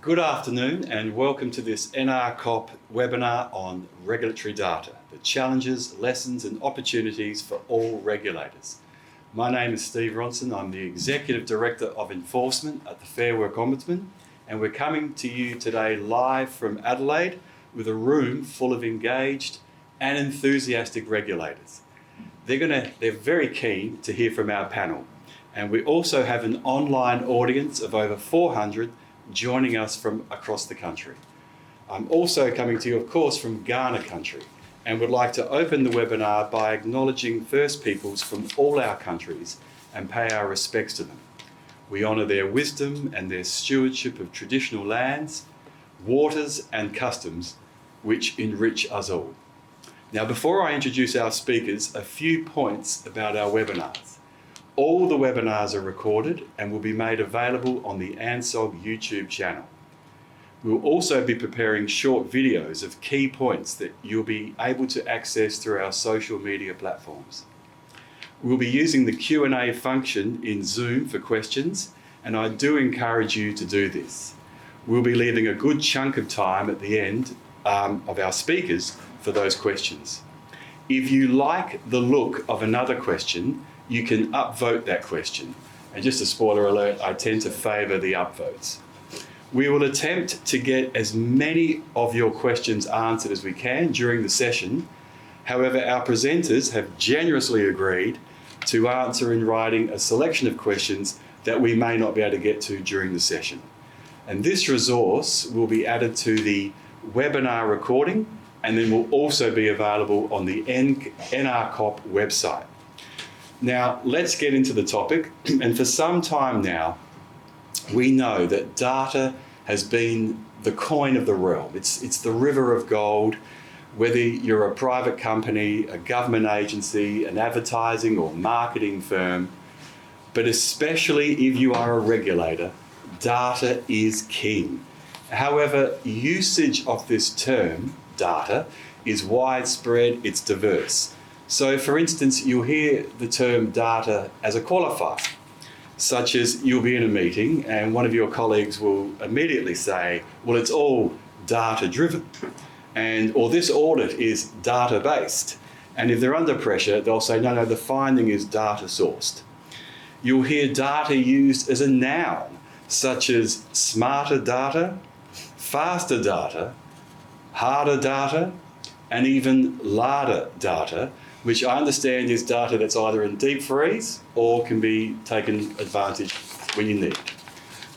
Good afternoon and welcome to this NRCoP webinar on regulatory data, the challenges, lessons and opportunities for all regulators. My name is Steve Ronson. I'm the Executive Director of Enforcement at the Fair Work Ombudsman, and we're coming to you today live from Adelaide with a room full of engaged and enthusiastic regulators. They're very keen to hear from our panel, and we also have an online audience of over 400 joining us from across the country. I'm also coming to you, of course, from Ghana country, and would like to open the webinar by acknowledging First Peoples from all our countries and pay our respects to them. We honour their wisdom and their stewardship of traditional lands, waters and customs which enrich us all. Now, before I introduce our speakers, a few points about our webinars. All the webinars are recorded and will be made available on the ANSOG YouTube channel. We'll also be preparing short videos of key points that you'll be able to access through our social media platforms. We'll be using the Q&A function in Zoom for questions, and I do encourage you to do this. We'll be leaving a good chunk of time at the end of our speakers for those questions. If you like the look of another question, you can upvote that question. And just a spoiler alert, I tend to favour the upvotes. We will attempt to get as many of your questions answered as we can during the session. However, our presenters have generously agreed to answer in writing a selection of questions that we may not be able to get to during the session. And this resource will be added to the webinar recording and then will also be available on the NRCoP website. Now, let's get into the topic. And for some time now, we know that data has been the coin of the realm. It's the river of gold, whether you're a private company, a government agency, an advertising or marketing firm, but especially if you are a regulator, data is king. However, usage of this term, data, is widespread, it's diverse. So, for instance, you'll hear the term data as a qualifier, such as you'll be in a meeting and one of your colleagues will immediately say, well, it's all data-driven, or this audit is data-based. And if they're under pressure, they'll say, no, the finding is data-sourced. You'll hear data used as a noun, such as smarter data, faster data, harder data, and even larder data, which I understand is data that's either in deep freeze or can be taken advantage when you need.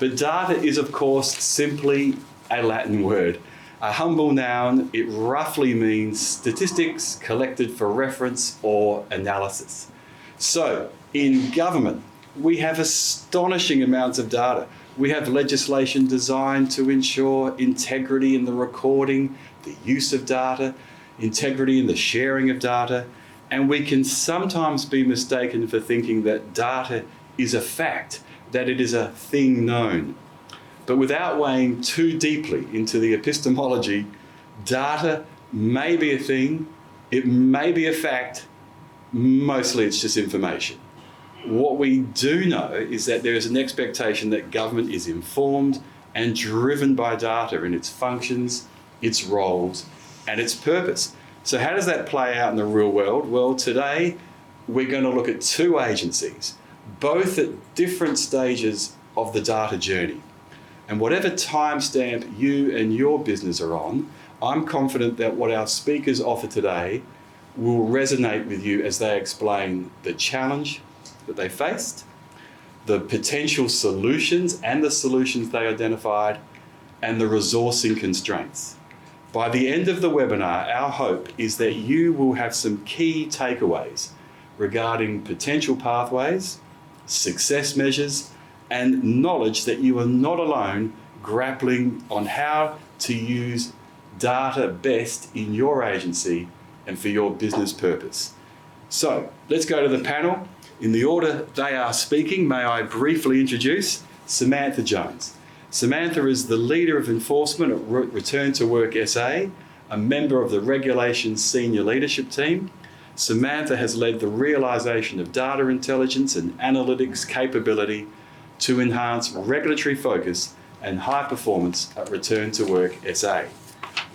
But data is, of course, simply a Latin word. A humble noun, it roughly means statistics collected for reference or analysis. So, in government, we have astonishing amounts of data. We have legislation designed to ensure integrity in the recording, the use of data, integrity in the sharing of data, and we can sometimes be mistaken for thinking that data is a fact, that it is a thing known. But without weighing too deeply into the epistemology, data may be a thing, it may be a fact, mostly it's just information. What we do know is that there is an expectation that government is informed and driven by data in its functions, its roles, and its purpose. So how does that play out in the real world? Well, today we're going to look at two agencies, both at different stages of the data journey. And whatever timestamp you and your business are on, I'm confident that what our speakers offer today will resonate with you as they explain the challenge that they faced, the potential solutions and the solutions they identified, and the resourcing constraints. By the end of the webinar, our hope is that you will have some key takeaways regarding potential pathways, success measures, and knowledge that you are not alone grappling on how to use data best in your agency and for your business purpose. So, let's go to the panel. In the order they are speaking, may I briefly introduce Samantha Jones. Samantha is the leader of enforcement at Return to Work SA, a member of the Regulations Senior Leadership Team. Samantha has led the realisation of data intelligence and analytics capability to enhance regulatory focus and high performance at Return to Work SA.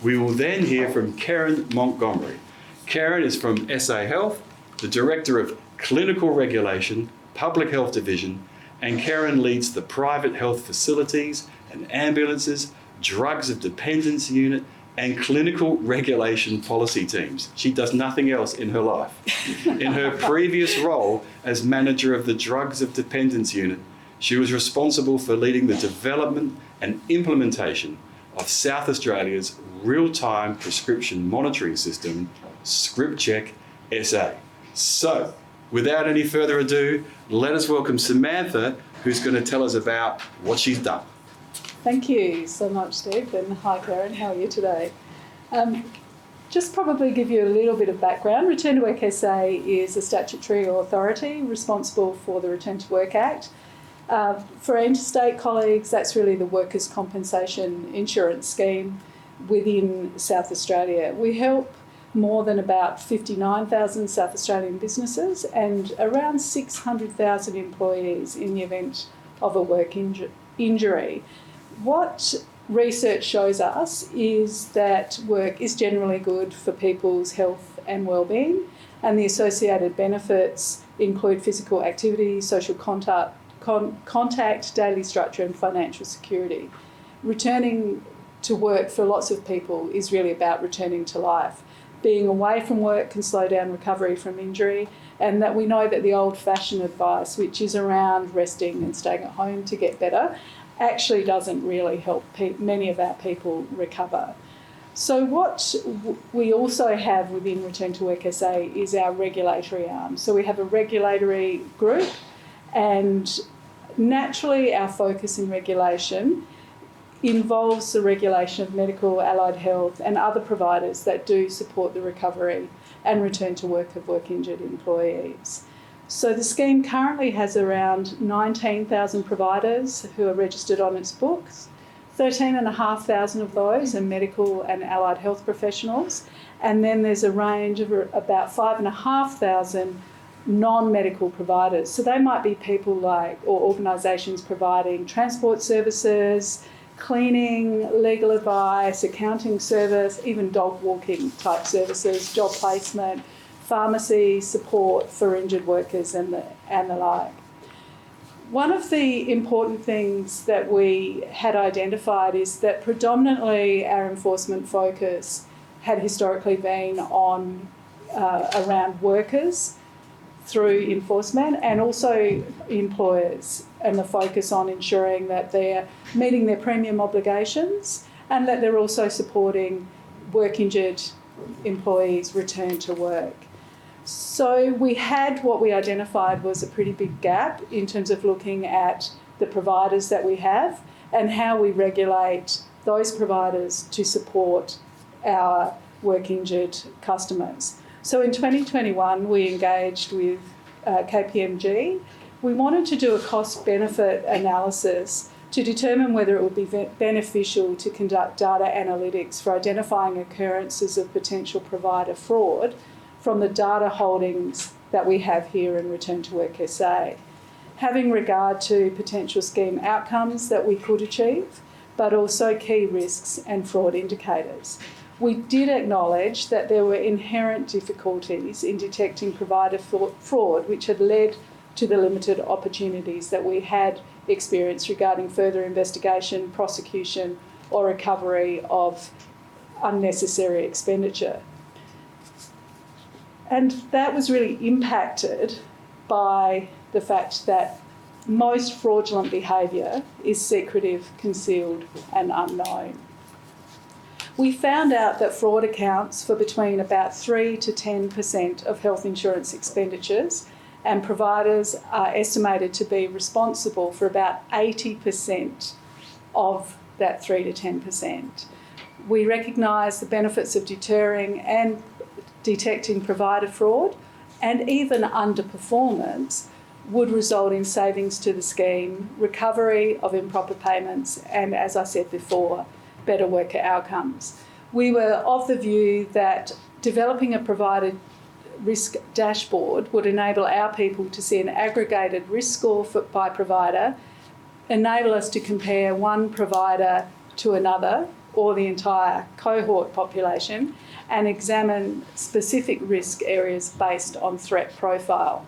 We will then hear from Karen Montgomery. Karen is from SA Health, the Director of Clinical Regulation, Public Health Division, and Karen leads the private health facilities and ambulances, drugs of dependence unit, and clinical regulation policy teams. She does nothing else in her life. In her previous role as manager of the drugs of dependence unit, she was responsible for leading the development and implementation of South Australia's real-time prescription monitoring system, ScriptCheck SA. So, without any further ado, let us welcome Samantha, who's going to tell us about what she's done. Thank you so much, Steve, and hi Karen, how are you today? Just probably give you a little bit of background. Return to Work SA is a statutory authority responsible for the Return to Work Act. For our interstate colleagues, that's really the workers' compensation insurance scheme within South Australia. We help more than about 59,000 South Australian businesses and around 600,000 employees in the event of a work injury. What research shows us is that work is generally good for people's health and well-being, and the associated benefits include physical activity, social contact, daily structure and financial security. Returning to work for lots of people is really about returning to life. Being away from work can slow down recovery from injury, and that we know that the old-fashioned advice, which is around resting and staying at home to get better, actually doesn't really help many of our people recover. So what we also have within Return to Work SA is our regulatory arm. So we have a regulatory group, and naturally our focus in regulation involves the regulation of medical, allied health and other providers that do support the recovery and return to work of work-injured employees. So the scheme currently has around 19,000 providers who are registered on its books. 13,500 of those are medical and allied health professionals, and then there's a range of about 5,500 non-medical providers. So they might be people or organisations providing transport services, cleaning, legal advice, accounting service, even dog walking type services, job placement, pharmacy support for injured workers and the like. One of the important things that we had identified is that predominantly our enforcement focus had historically been on around workers through enforcement, and also employers, and the focus on ensuring that they're meeting their premium obligations and that they're also supporting work-injured employees return to work. So what we identified was a pretty big gap in terms of looking at the providers that we have and how we regulate those providers to support our work-injured customers. So in 2021, we engaged with KPMG. We wanted to do a cost-benefit analysis to determine whether it would be beneficial to conduct data analytics for identifying occurrences of potential provider fraud from the data holdings that we have here in Return to Work SA, having regard to potential scheme outcomes that we could achieve, but also key risks and fraud indicators. We did acknowledge that there were inherent difficulties in detecting provider fraud, which had led to the limited opportunities that we had experienced regarding further investigation, prosecution, or recovery of unnecessary expenditure. And that was really impacted by the fact that most fraudulent behaviour is secretive, concealed, and unknown. We found out that fraud accounts for between about 3 to 10% of health insurance expenditures, and providers are estimated to be responsible for about 80% of that 3 to 10%. We recognise the benefits of deterring and detecting provider fraud, and even underperformance would result in savings to the scheme, recovery of improper payments, and, as I said before, better worker outcomes. We were of the view that developing a provider risk dashboard would enable our people to see an aggregated risk score by provider enable us to compare one provider to another or the entire cohort population and examine specific risk areas based on threat profile.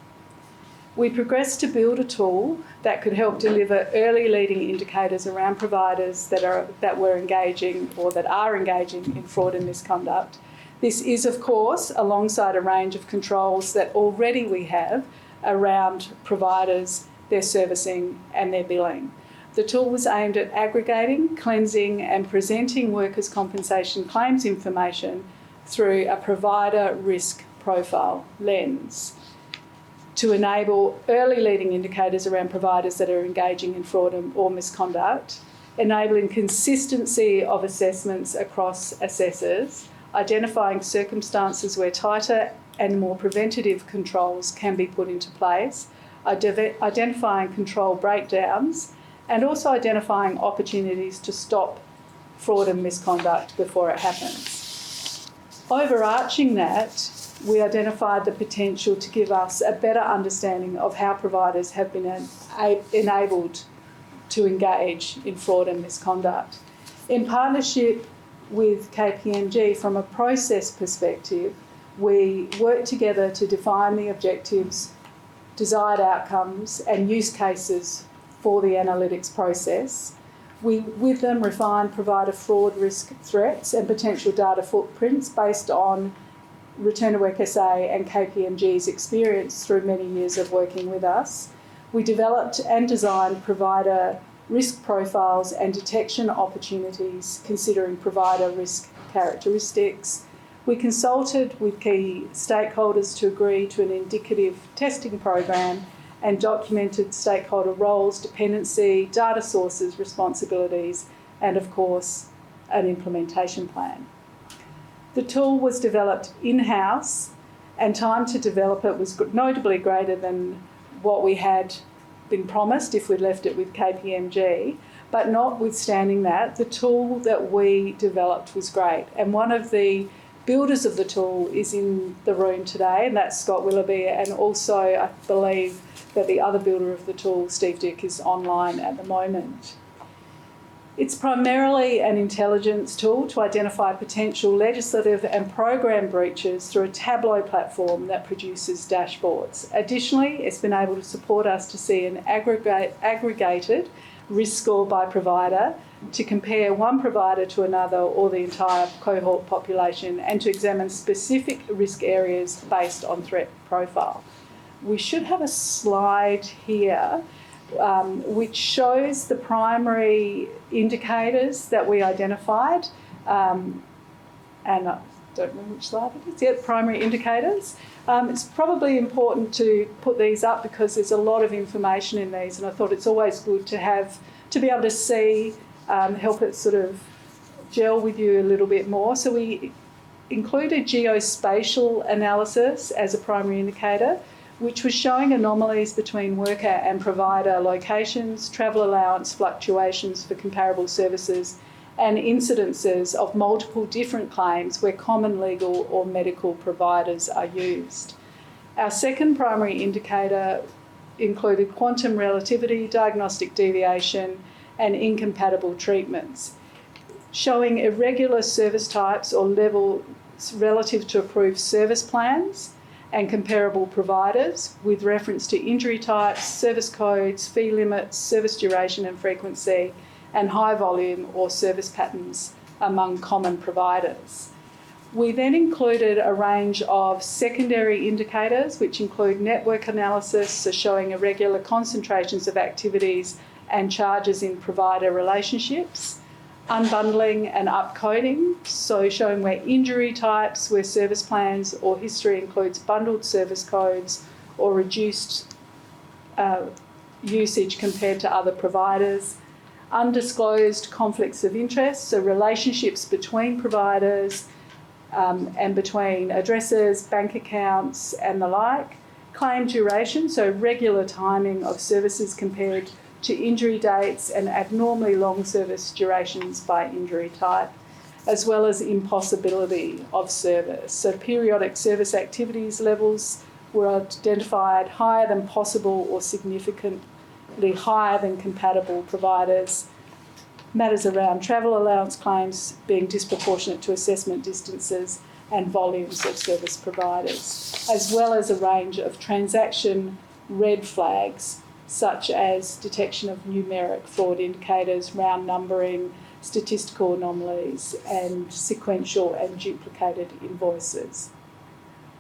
We progressed to build a tool that could help deliver early leading indicators around providers that were engaging or that are engaging in fraud and misconduct. This is, of course, alongside a range of controls that already we have around providers, their servicing and their billing. The tool was aimed at aggregating, cleansing and presenting workers' compensation claims information through a provider risk profile lens to enable early leading indicators around providers that are engaging in fraud or misconduct, enabling consistency of assessments across assessors, identifying circumstances where tighter and more preventative controls can be put into place, identifying control breakdowns, and also identifying opportunities to stop fraud and misconduct before it happens. Overarching that, we identified the potential to give us a better understanding of how providers have been enabled to engage in fraud and misconduct. In partnership with KPMG, from a process perspective, we worked together to define the objectives, desired outcomes and use cases for the analytics process. We, with them, refined provider fraud risk threats and potential data footprints based on Return to Work SA and KPMG's experience through many years of working with us. We developed and designed provider risk profiles and detection opportunities considering provider risk characteristics. We consulted with key stakeholders to agree to an indicative testing program and documented stakeholder roles, dependency, data sources, responsibilities, and of course, an implementation plan. The tool was developed in-house and time to develop it was notably greater than what we had been promised if we'd left it with KPMG, but notwithstanding that, the tool that we developed was great. And one of the builders of the tool is in the room today, and that's Scott Willoughby, and also I believe that the other builder of the tool, Steve Dick, is online at the moment. It's primarily an intelligence tool to identify potential legislative and program breaches through a Tableau platform that produces dashboards. Additionally, it's been able to support us to see an aggregated risk score by provider, to compare one provider to another or the entire cohort population, and to examine specific risk areas based on threat profile. We should have a slide here which shows the primary indicators that we identified, and I don't know which slide it is. Yeah, primary indicators. It's probably important to put these up because there's a lot of information in these, and I thought it's always good to be able to see, help it sort of gel with you a little bit more. So we included geospatial analysis as a primary indicator, which was showing anomalies between worker and provider locations, travel allowance fluctuations for comparable services, and incidences of multiple different claims where common legal or medical providers are used. Our second primary indicator included quantum relativity, diagnostic deviation, and incompatible treatments, showing irregular service types or levels relative to approved service plans and comparable providers with reference to injury types, service codes, fee limits, service duration and frequency, and high volume or service patterns among common providers. We then included a range of secondary indicators which include network analysis, so showing irregular concentrations of activities and charges in provider relationships, unbundling and upcoding, so showing where injury types, where service plans or history includes bundled service codes or reduced usage compared to other providers, undisclosed conflicts of interest, so relationships between providers and between addresses, bank accounts and the like, claim duration, so regular timing of services compared to injury dates and abnormally long service durations by injury type, as well as impossibility of service. So periodic service activities levels were identified higher than possible or significant higher than compatible providers, matters around travel allowance claims being disproportionate to assessment distances and volumes of service providers, as well as a range of transaction red flags such as detection of numeric fraud indicators, round numbering, statistical anomalies, and sequential and duplicated invoices.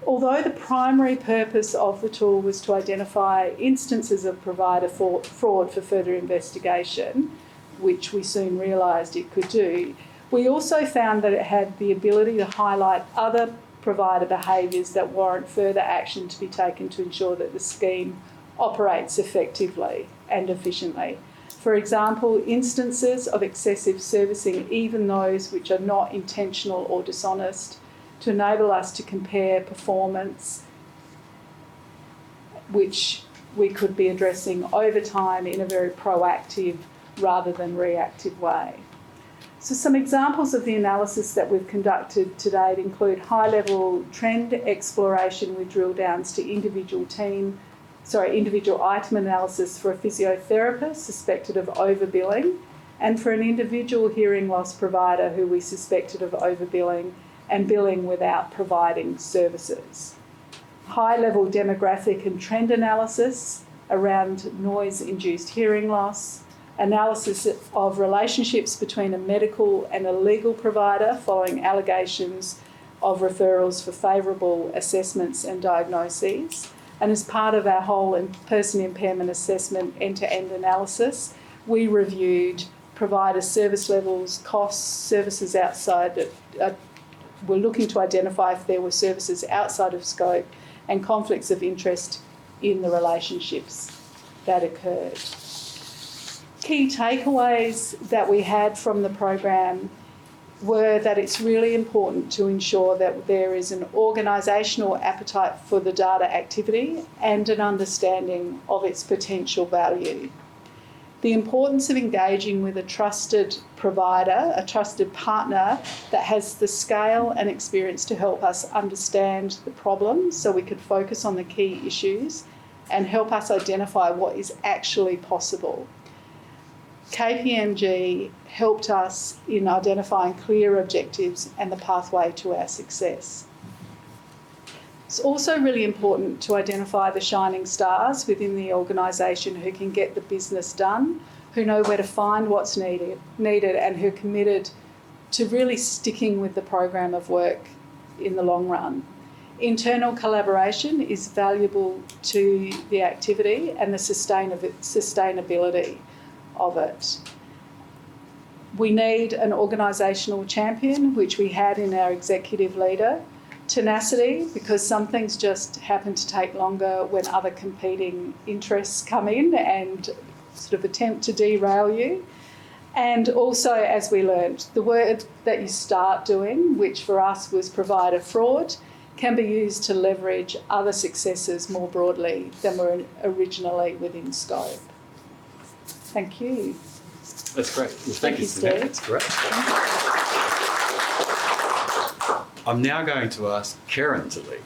Although the primary purpose of the tool was to identify instances of provider fraud for further investigation, which we soon realised it could do, we also found that it had the ability to highlight other provider behaviours that warrant further action to be taken to ensure that the scheme operates effectively and efficiently. For example, instances of excessive servicing, even those which are not intentional or dishonest, to enable us to compare performance, which we could be addressing over time in a very proactive rather than reactive way. So some examples of the analysis that we've conducted to date include high-level trend exploration with drill downs to individual item analysis for a physiotherapist suspected of overbilling, and for an individual hearing loss provider who we suspected of overbilling and billing without providing services. High-level demographic and trend analysis around noise-induced hearing loss, analysis of relationships between a medical and a legal provider following allegations of referrals for favourable assessments and diagnoses. And as part of our whole person impairment assessment end-to-end analysis, we reviewed provider service levels, costs, services outside. We're looking to identify if there were services outside of scope and conflicts of interest in the relationships that occurred. Key takeaways that we had from the program were that it's really important to ensure that there is an organisational appetite for the data activity and an understanding of its potential value. The importance of engaging with a trusted provider, a trusted partner that has the scale and experience to help us understand the problem so we could focus on the key issues and help us identify what is actually possible. KPMG helped us in identifying clear objectives and the pathway to our success. It's also really important to identify the shining stars within the organisation who can get the business done, who know where to find what's needed and who are committed to really sticking with the program of work in the long run. Internal collaboration is valuable to the activity and the sustainability of it. We need an organisational champion, which we had in our executive leader. Tenacity, because some things just happen to take longer when other competing interests come in and sort of attempt to derail you. And also, as we learned, the word that you start doing, which for us was provider fraud, can be used to leverage other successes more broadly than were originally within scope. Thank you. That's great. Well, thank you, Steve. That's great. I'm now going to ask Karen to lead.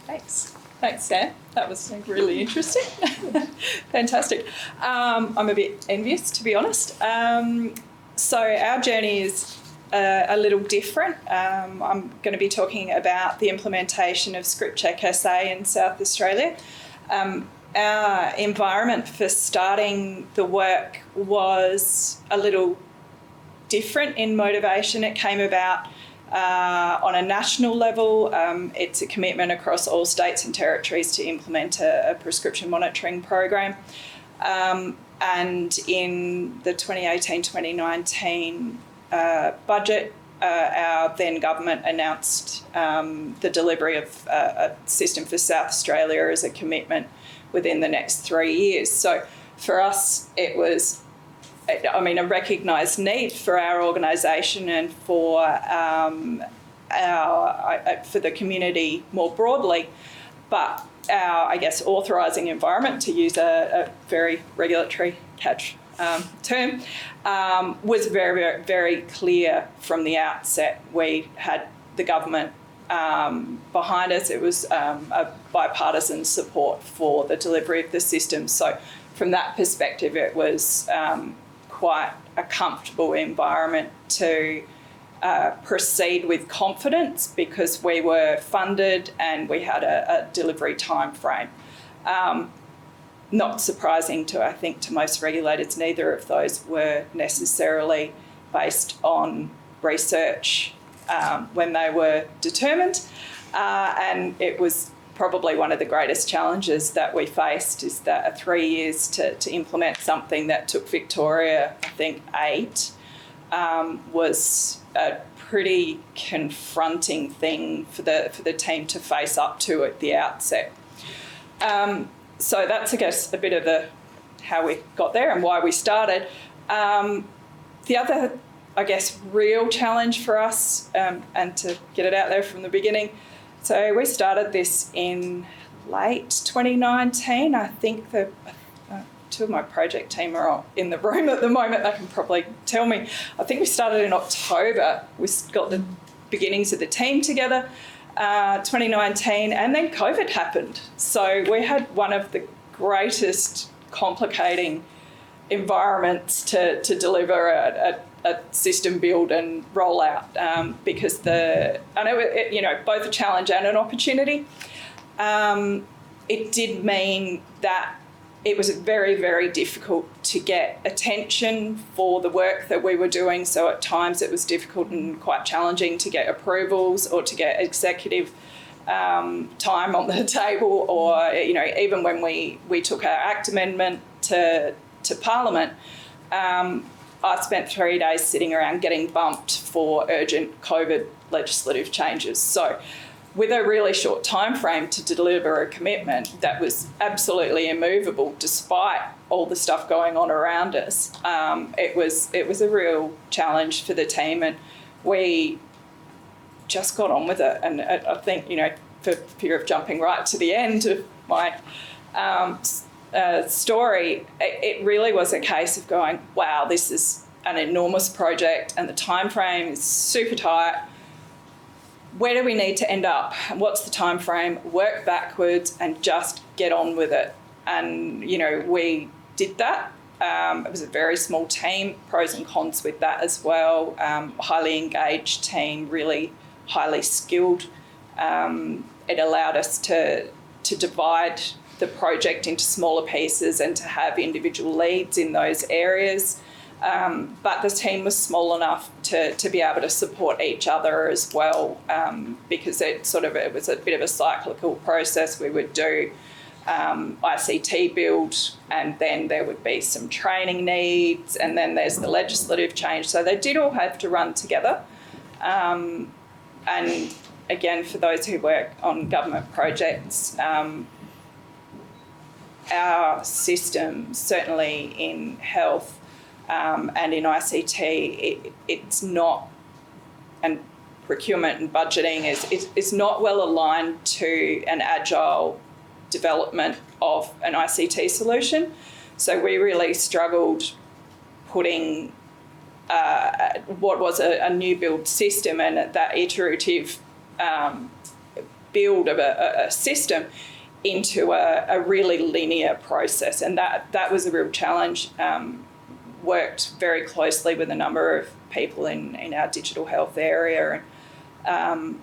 Thanks, Sam. That was really interesting. Fantastic. I'm a bit envious, to be honest. So our journey is a little different. I'm going to be talking about the implementation of Script Check SA in South Australia. Our environment for starting the work was a little different in motivation. It came about on a national level. It's a commitment across all states and territories to implement a prescription monitoring program. And in the 2018-2019 budget, our then government announced the delivery of a system for South Australia as a commitment within the next 3 years. So for us, it was, a recognised need for our organisation and for for the community more broadly, but our, authorising environment, to use a very regulatory catch term, was very, very, very clear from the outset. We had the government behind us. It was a bipartisan support for the delivery of the system. So from that perspective, it was quite a comfortable environment to proceed with confidence because we were funded and we had a delivery time frame. Not surprising I think, to most regulators, neither of those were necessarily based on research when they were determined. And it was probably one of the greatest challenges that we faced is that 3 years to implement something that took Victoria, I think, 8, was a pretty confronting thing for the team to face up to at the outset. So that's, I guess, a bit of how we got there and why we started. The other, I guess, real challenge for us, and to get it out there from the beginning, so we started this in late 2019. I think two of my project team are in the room at the moment. They can probably tell me. I think we started in October. We got the beginnings of the team together, 2019, and then COVID happened. So we had one of the greatest complicating environments to deliver a system build and roll out, because both a challenge and an opportunity. It did mean that it was very, very difficult to get attention for the work that we were doing. So at times it was difficult and quite challenging to get approvals or to get executive time on the table, or even when we took our Act Amendment to Parliament, I spent 3 days sitting around getting bumped for urgent COVID legislative changes. So with a really short time frame to deliver a commitment that was absolutely immovable despite all the stuff going on around us, it was a real challenge for the team, and we just got on with it. And I think, for fear of jumping right to the end of my story, it really was a case of going, wow, this is an enormous project and the time frame is super tight. Where do we need to end up? What's the time frame? Work backwards and just get on with it. And, we did that. It was a very small team, pros and cons with that as well. Highly engaged team, really highly skilled. It allowed us to divide the project into smaller pieces and to have individual leads in those areas. But the team was small enough to be able to support each other as well, because it was a bit of a cyclical process. We would do ICT build, and then there would be some training needs, and then there's the legislative change. So they did all have to run together. And again, for those who work on government projects, our system, certainly in health and in ICT, it's not, and procurement and budgeting is not well aligned to an agile development of an ICT solution. So we really struggled putting what was a new build system and that iterative build of a system into a really linear process. And that was a real challenge. Worked very closely with a number of people in our digital health area, and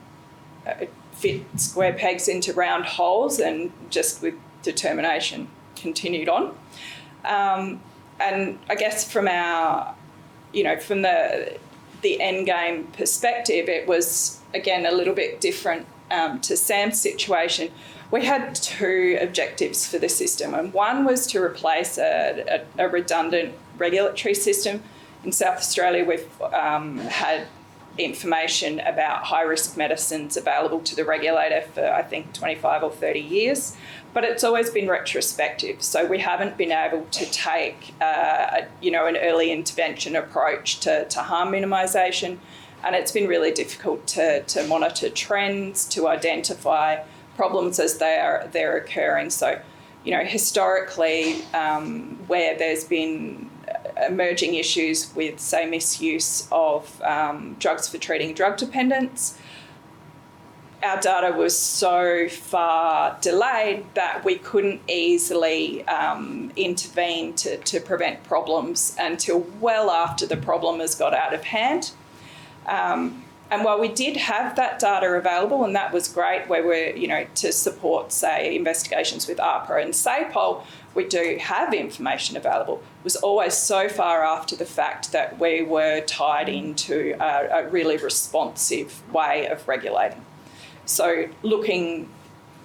fit square pegs into round holes, and just with determination continued on. And I guess from our, from the end game perspective, it was again a little bit different to Sam's situation. We had two objectives for the system, and one was to replace a redundant regulatory system. In South Australia, we've had information about high-risk medicines available to the regulator for, I think, 25 or 30 years, but it's always been retrospective. So we haven't been able to take, an early intervention approach to harm minimisation, and it's been really difficult to monitor trends, to identify problems as they're occurring. So, historically, where there's been emerging issues with, say, misuse of drugs for treating drug dependence, our data was so far delayed that we couldn't easily intervene to prevent problems until well after the problem has got out of hand. And while we did have that data available, and that was great, where we're, to support, say, investigations with ARPA and SAPOL, we do have information available. It was always so far after the fact that we were tied into a really responsive way of regulating. So looking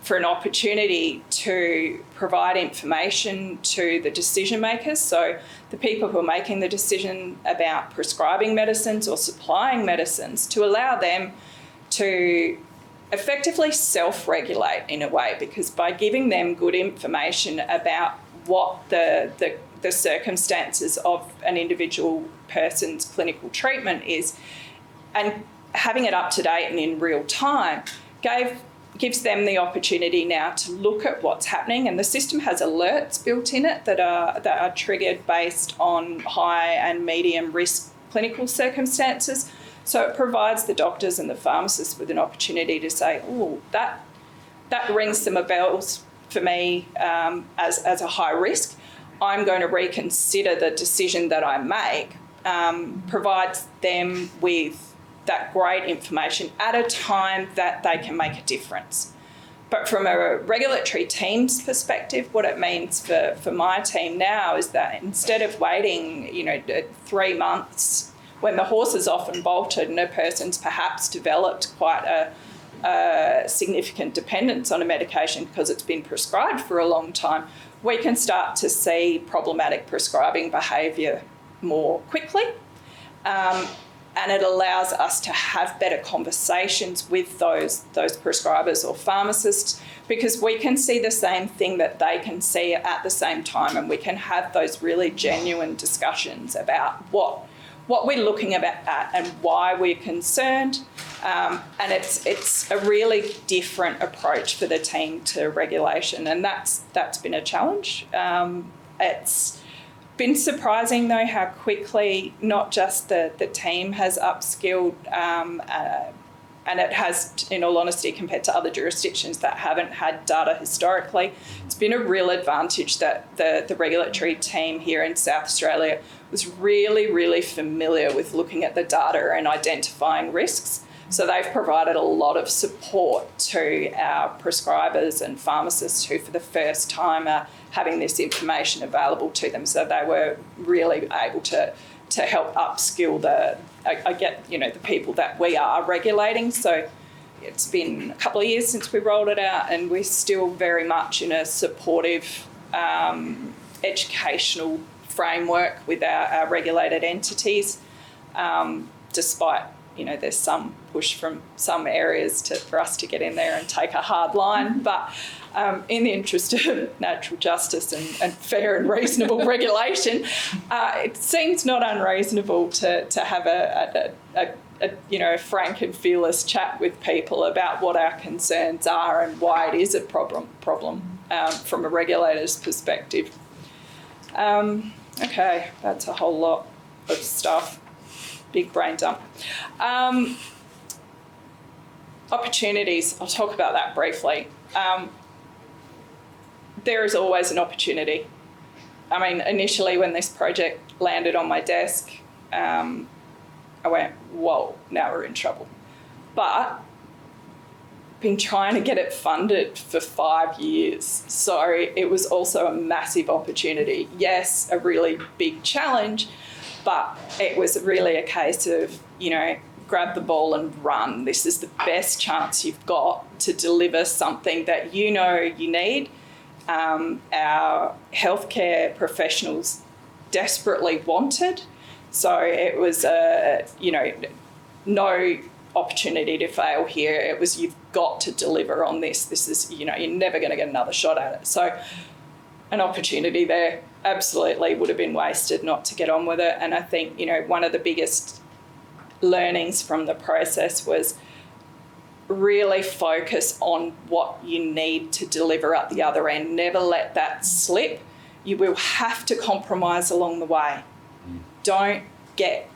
for an opportunity to provide information to the decision makers, so the people who are making the decision about prescribing medicines or supplying medicines, to allow them to effectively self-regulate in a way, because by giving them good information about what the circumstances of an individual person's clinical treatment is, and having it up to date and in real time, gives them the opportunity now to look at what's happening. And the system has alerts built in it that are triggered based on high and medium risk clinical circumstances. So it provides the doctors and the pharmacists with an opportunity to say, oh, that rings some bells for me as a high risk. I'm going to reconsider the decision that I make. Provides them with that great information at a time that they can make a difference. But from a regulatory team's perspective, what it means for my team now is that instead of waiting, 3 months when the horse is often bolted and a person's perhaps developed quite a significant dependence on a medication because it's been prescribed for a long time, we can start to see problematic prescribing behaviour more quickly. And it allows us to have better conversations with those prescribers or pharmacists, because we can see the same thing that they can see at the same time, and we can have those really genuine discussions about what we're looking at and why we're concerned. And it's a really different approach for the team to regulation, and that's been a challenge. It's been surprising, though, how quickly not just the team has upskilled, and it has, in all honesty, compared to other jurisdictions that haven't had data historically. It's been a real advantage that the regulatory team here in South Australia was really, really familiar with looking at the data and identifying risks. So they've provided a lot of support to our prescribers and pharmacists who, for the first time, are having this information available to them. So they were really able to help upskill the people that we are regulating. So it's been a couple of years since we rolled it out, and we're still very much in a supportive educational framework with our regulated entities, despite there's some push from some areas for us to get in there and take a hard line. But in the interest of natural justice and fair and reasonable regulation, it seems not unreasonable to have a frank and fearless chat with people about what our concerns are and why it is a problem from a regulator's perspective. Okay, that's a whole lot of stuff. Big brain dump. Opportunities, I'll talk about that briefly. There is always an opportunity. I mean, initially when this project landed on my desk, I went, whoa, now we're in trouble. But been trying to get it funded for 5 years. So it was also a massive opportunity. Yes, a really big challenge, but it was really a case of, grab the ball and run. This is the best chance you've got to deliver something that you need. Our healthcare professionals desperately wanted. So it was, no opportunity to fail here. It was, you've got to deliver on this. This is, you're never going to get another shot at it. So an opportunity there absolutely would have been wasted not to get on with it. And I think, one of the biggest learnings from the process was really focus on what you need to deliver at the other end. Never let that slip. You will have to compromise along the way. Don't get,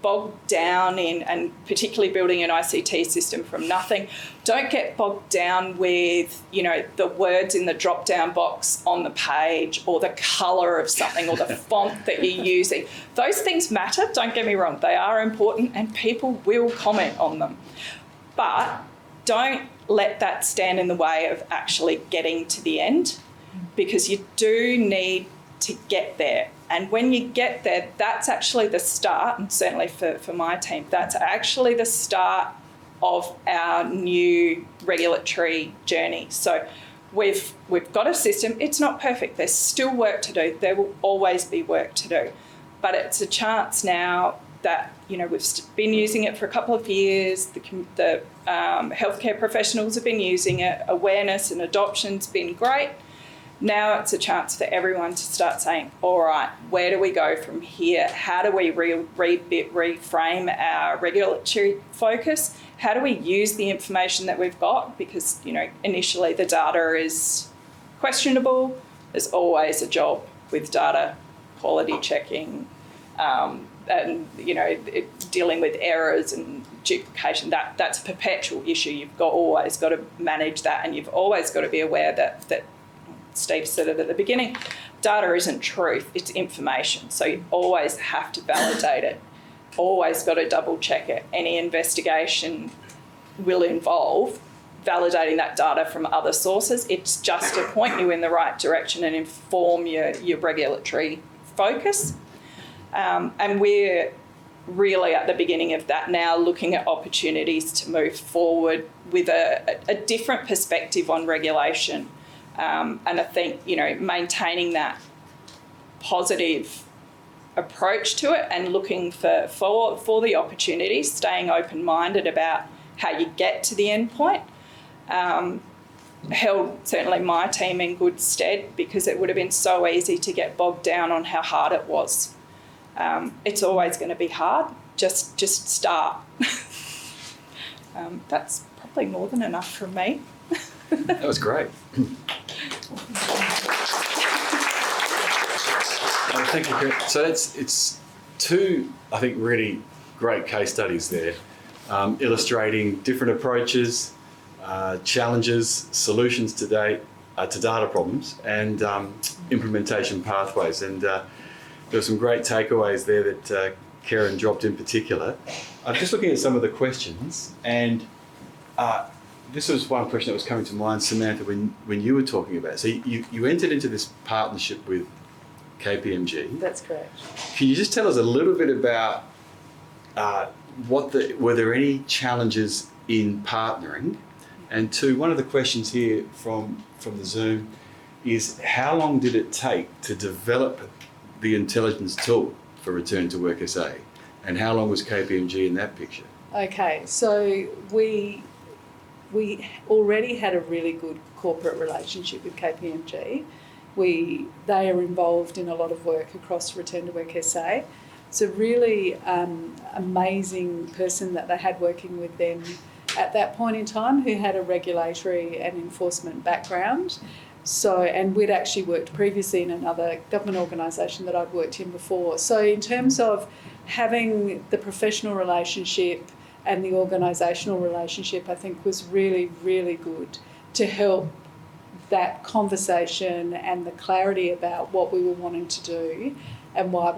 bogged down in, and particularly building an ICT system from nothing, don't get bogged down with, the words in the drop-down box on the page or the colour of something or the font that you're using. Those things matter, don't get me wrong. They are important and people will comment on them. But don't let that stand in the way of actually getting to the end, because you do need to get there. And when you get there, that's actually the start, and certainly for my team, that's actually the start of our new regulatory journey. So we've got a system. It's not perfect. There's still work to do. There will always be work to do. But it's a chance now that, we've been using it for a couple of years. The healthcare professionals have been using it. Awareness and adoption's been great. Now it's a chance for everyone to start saying, all right, where do we go from here? How do we reframe our regulatory focus? How do we use the information that we've got? Because, initially the data is questionable. There's always a job with data quality checking and, dealing with errors and duplication. That's a perpetual issue. You've always got to manage that, and you've always got to be aware that Steve said it at the beginning, data isn't truth, it's information. So you always have to validate it, always got to double check it. Any investigation will involve validating that data from other sources. It's just to point you in the right direction and inform your regulatory focus. And we're really at the beginning of that now, looking at opportunities to move forward with a different perspective on regulation. And I think, maintaining that positive approach to it and looking for the opportunities, staying open-minded about how you get to the end point, held certainly my team in good stead, because it would have been so easy to get bogged down on how hard it was. It's always going to be hard. Just start. That's probably more than enough from me. That was great. Thank you. So it's two, I think, really great case studies there, illustrating different approaches, challenges, solutions to data problems, and implementation pathways. And there were some great takeaways there that Karen dropped in particular. I'm just looking at some of the questions, and this was one question that was coming to mind, Samantha, when you were talking about it. So you entered into this partnership with KPMG. That's correct. Can you just tell us a little bit about were there any challenges in partnering? And two, one of the questions here from the Zoom is, how long did it take to develop the intelligence tool for Return to Work SA? And how long was KPMG in that picture? Okay, so we already had a really good corporate relationship with KPMG. They are involved in a lot of work across Return to Work SA. It's a really amazing person that they had working with them at that point in time, who had a regulatory and enforcement background. So, and we'd actually worked previously in another government organisation that I'd worked in before. So in terms of having the professional relationship and the organisational relationship, I think was really, really good to help that conversation and the clarity about what we were wanting to do and why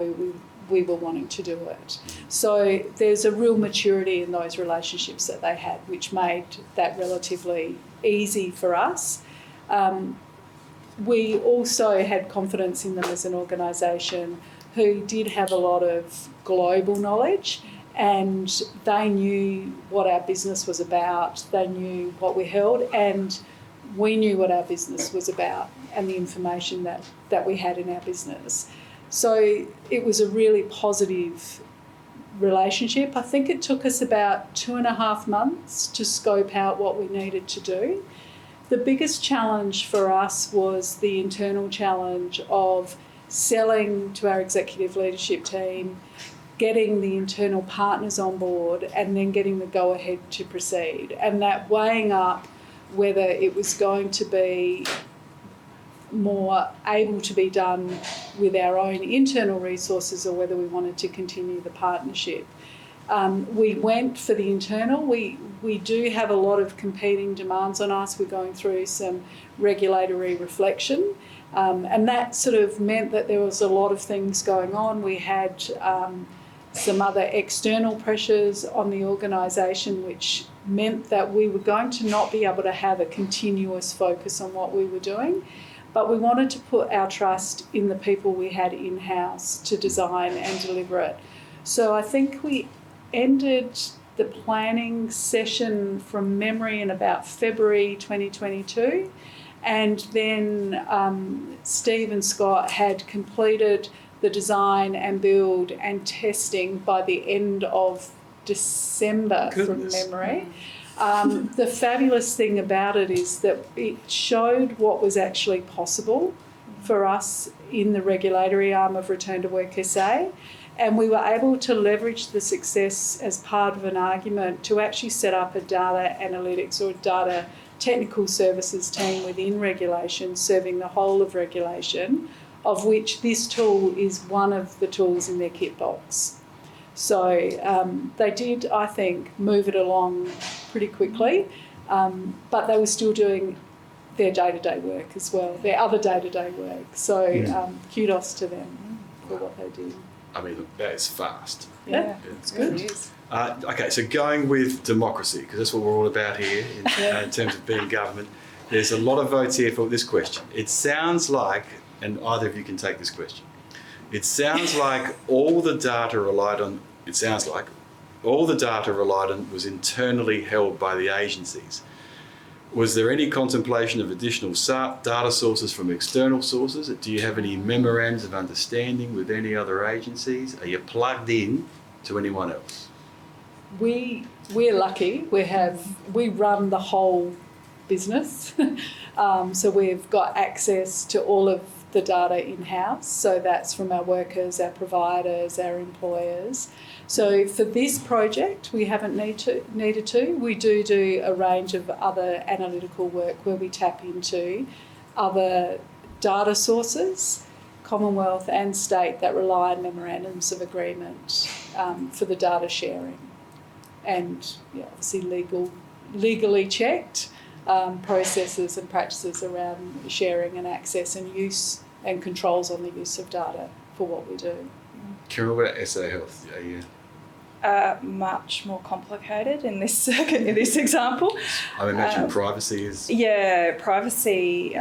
we were wanting to do it. So there's a real maturity in those relationships that they had, which made that relatively easy for us. We also had confidence in them as an organisation who did have a lot of global knowledge, and they knew what our business was about, they knew what we held, and we knew what our business was about and the information that we had in our business. So it was a really positive relationship. I think it took us about 2.5 months to scope out what we needed to do. The biggest challenge for us was the internal challenge of selling to our executive leadership team, getting the internal partners on board, and then getting the go-ahead to proceed. And that weighing up whether it was going to be more able to be done with our own internal resources or whether we wanted to continue the partnership. We went for the internal. We do have a lot of competing demands on us. We're going through some regulatory reflection, and that sort of meant that there was a lot of things going on. We had some other external pressures on the organisation, which meant that we were going to not be able to have a continuous focus on what we were doing. But we wanted to put our trust in the people we had in-house to design and deliver it. So I think we ended the planning session from memory in about February 2022. And then Steve and Scott had completed the design and build and testing by the end of December from memory. The fabulous thing about it is that it showed what was actually possible for us in the regulatory arm of Return to Work SA, and we were able to leverage the success as part of an argument to actually set up a data analytics or data technical services team within regulation, serving the whole of regulation, of which this tool is one of the tools in their kit box. So they did, I think, move it along pretty quickly, but they were still doing their day-to-day work as well, their other day-to-day work. So kudos to them for what they did. I mean, look, that is fast. Yeah, it's good. It is. Okay, so going with democracy, because that's what we're all about here in terms of being government. There's a lot of votes here for this question. It sounds like, and either of you can take this question, it sounds like all the data relied on was internally held by the agencies. Was there any contemplation of additional data sources from external sources? Do you have any memorandums of understanding with any other agencies? Are you plugged in to anyone else? We're lucky. We run the whole business, so we've got access to all of the data in-house. So that's from our workers, our providers, our employers. So for this project, we haven't needed to. We do a range of other analytical work where we tap into other data sources, Commonwealth and state, that rely on memorandums of agreement for the data sharing. And obviously legally checked processes and practices around sharing and access and use and controls on the use of data for what we do. Karen, what about SA Health? Much more complicated in this example. I imagine privacy is... Yeah, privacy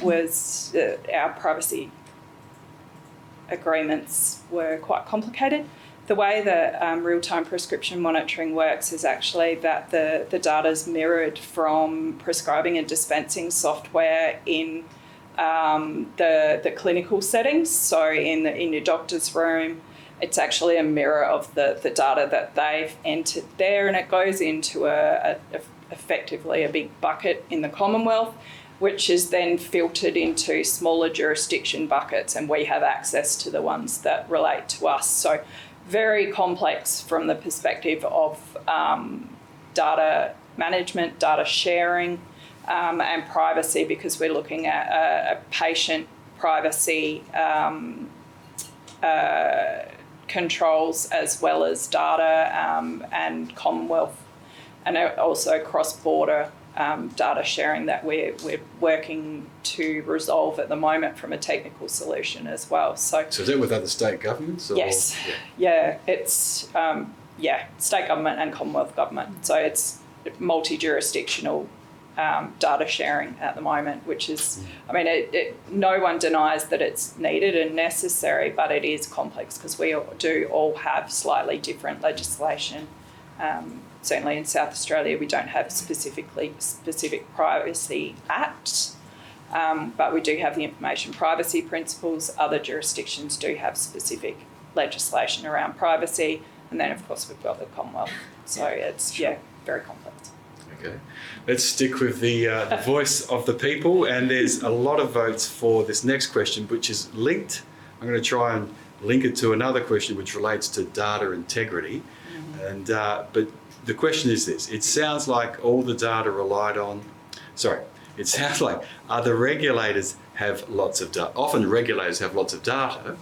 was... our privacy agreements were quite complicated. The way that real-time prescription monitoring works is actually that the data is mirrored from prescribing and dispensing software in the clinical settings. So in your doctor's room, it's actually a mirror of the data that they've entered there, and it goes into effectively a big bucket in the Commonwealth, which is then filtered into smaller jurisdiction buckets, and we have access to the ones that relate to us. So very complex from the perspective of data management, data sharing, and privacy, because we're looking at a patient privacy controls as well as data and Commonwealth, and also cross-border data sharing that we're working to resolve at the moment from a technical solution as well. So is that with other state governments? Or? Yes. Yeah, it's state government and Commonwealth government. So it's multi-jurisdictional data sharing at the moment, which is, no one denies that it's needed and necessary, but it is complex because we do all have slightly different legislation. Certainly in South Australia, we don't have specific privacy acts, but we do have the information privacy principles. Other jurisdictions do have specific legislation around privacy, and then of course we've got the Commonwealth. So it's very complex. Okay, let's stick with the voice of the people, and there's a lot of votes for this next question, which is linked. I'm going to try and link it to another question which relates to data integrity, and but the question is this: it sounds like all the data relied on. It sounds like, are the regulators have lots of data. Often regulators have lots of data,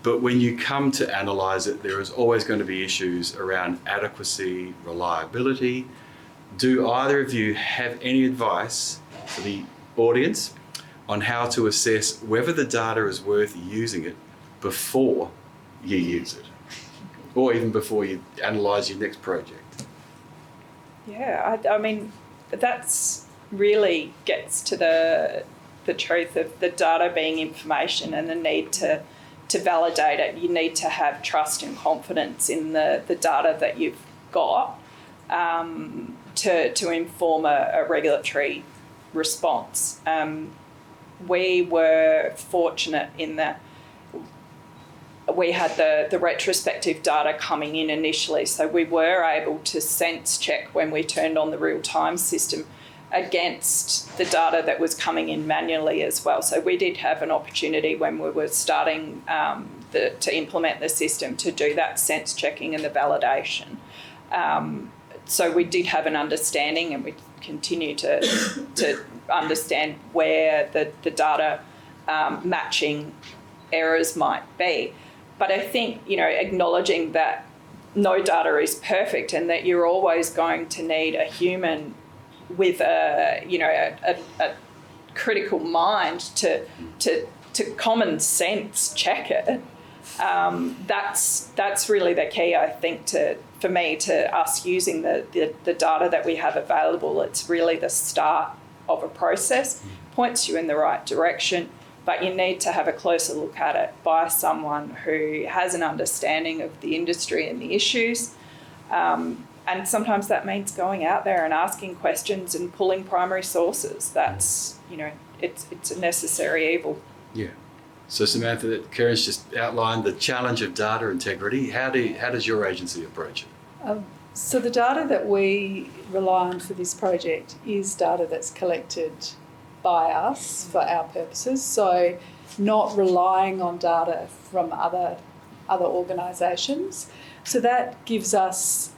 but when you come to analyse it, there is always going to be issues around adequacy, reliability. Do either of you have any advice for the audience on how to assess whether the data is worth using it before you use it, or even before you analyse your next project? Yeah, I mean, that's really gets to the truth of the data being information and the need to validate it. You need to have trust and confidence in the data that you've got to inform a regulatory response. We were fortunate in that we had the retrospective data coming in initially, so we were able to sense check when we turned on the real-time system against the data that was coming in manually as well. So we did have an opportunity when we were starting to implement the system to do that sense checking and the validation. So we did have an understanding, and we continue to understand where the data matching errors might be. But I think, acknowledging that no data is perfect and that you're always going to need a human with a critical mind to common sense check it. That's really the key, I think, for me, to us using the data that we have available. It's really the start of a process, points you in the right direction, but you need to have a closer look at it by someone who has an understanding of the industry and the issues. And sometimes that means going out there and asking questions and pulling primary sources. That's, it's a necessary evil. Yeah. So Samantha, Karen's just outlined the challenge of data integrity. How does your agency approach it? So the data that we rely on for this project is data that's collected by us for our purposes. So not relying on data from other organisations. So that gives us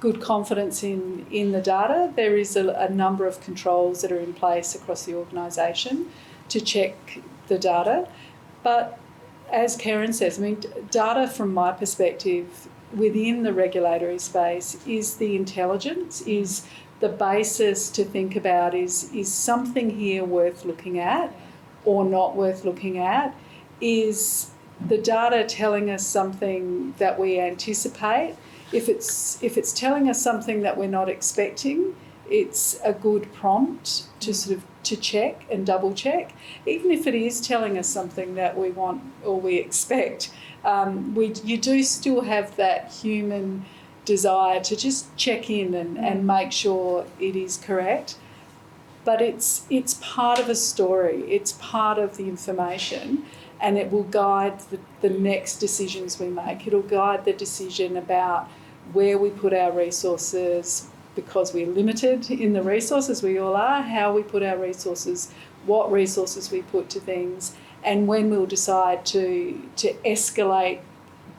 good confidence in the data. There is a number of controls that are in place across the organisation to check the data. But as Karen says, data from my perspective within the regulatory space is the intelligence, is the basis to think about is something here worth looking at or not worth looking at? Is the data telling us something that we anticipate? If it's telling us something that we're not expecting, it's a good prompt to check and double check. Even if it is telling us something that we want or we expect, you do still have that human desire to just check in and make sure it is correct. But it's part of a story. It's part of the information, and it will guide the next decisions we make. It'll guide the decision about where we put our resources, because we're limited in the resources, we all are, how we put our resources, what resources we put to things, and when we'll decide to escalate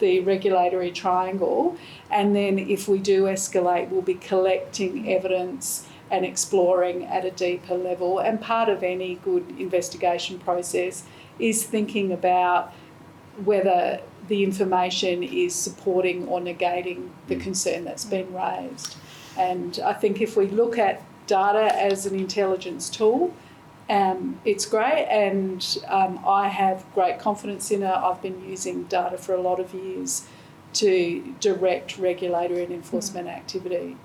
the regulatory triangle. And then if we do escalate, we'll be collecting evidence and exploring at a deeper level. And part of any good investigation process is thinking about whether the information is supporting or negating the concern that's been raised. And I think if we look at data as an intelligence tool, it's great, and I have great confidence in it. I've been using data for a lot of years to direct regulatory and enforcement activity.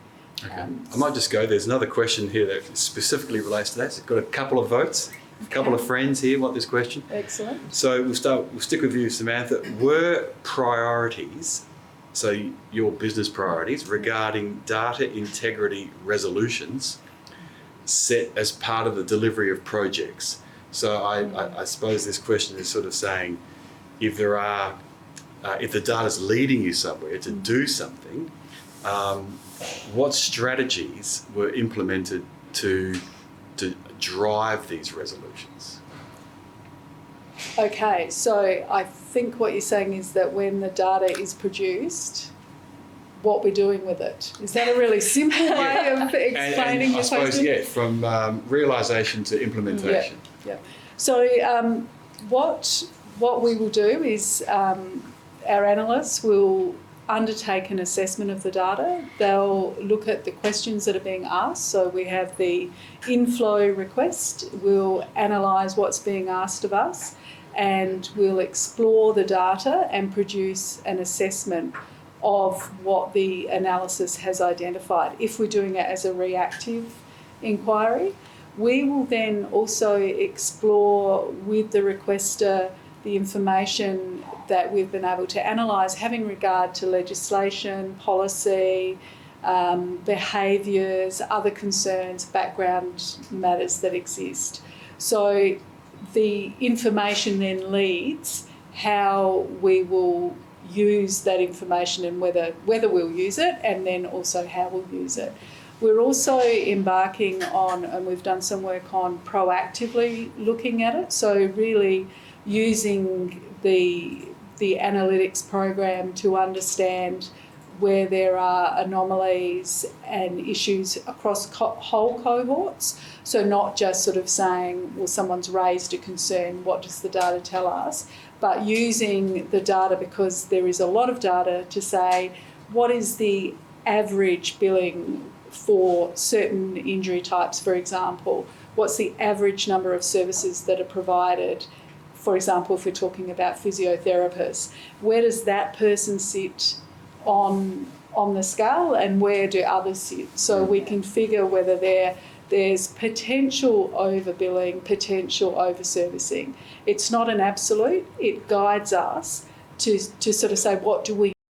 Okay. I might just go, there's another question here that specifically relates to that. It's got a couple of votes. A couple of friends here want this question. Excellent. So we'll stick with you, Samantha. Were priorities, so your business priorities regarding data integrity resolutions, set as part of the delivery of projects? So I suppose this question is sort of saying, if the data's leading you somewhere to do something, what strategies were implemented to drive these resolutions? Okay, so I think what you're saying is that when the data is produced, what we're doing with it. Is that a really simple way of explaining and I suppose, from realisation to implementation. Yeah. So what we will do is our analysts will undertake an assessment of the data. They'll look at the questions that are being asked. So we have the inflow request. We'll analyse what's being asked of us, and we'll explore the data and produce an assessment of what the analysis has identified. If we're doing it as a reactive inquiry, we will then also explore with the requester the information that we've been able to analyse, having regard to legislation, policy, behaviours, other concerns, background matters that exist. So the information then leads how we will use that information and whether we'll use it, and then also how we'll use it. We're also embarking on, and we've done some work on, proactively looking at it, so really using the analytics program to understand where there are anomalies and issues across whole cohorts. So not just sort of saying, well, someone's raised a concern, what does the data tell us? But using the data, because there is a lot of data, to say, what is the average billing for certain injury types, for example? What's the average number of services that are provided? For example, if we're talking about physiotherapists, where does that person sit on the scale, and where do others sit? So we can figure whether there's potential overbilling, potential overservicing. It's not an absolute. It guides us to sort of say, what do we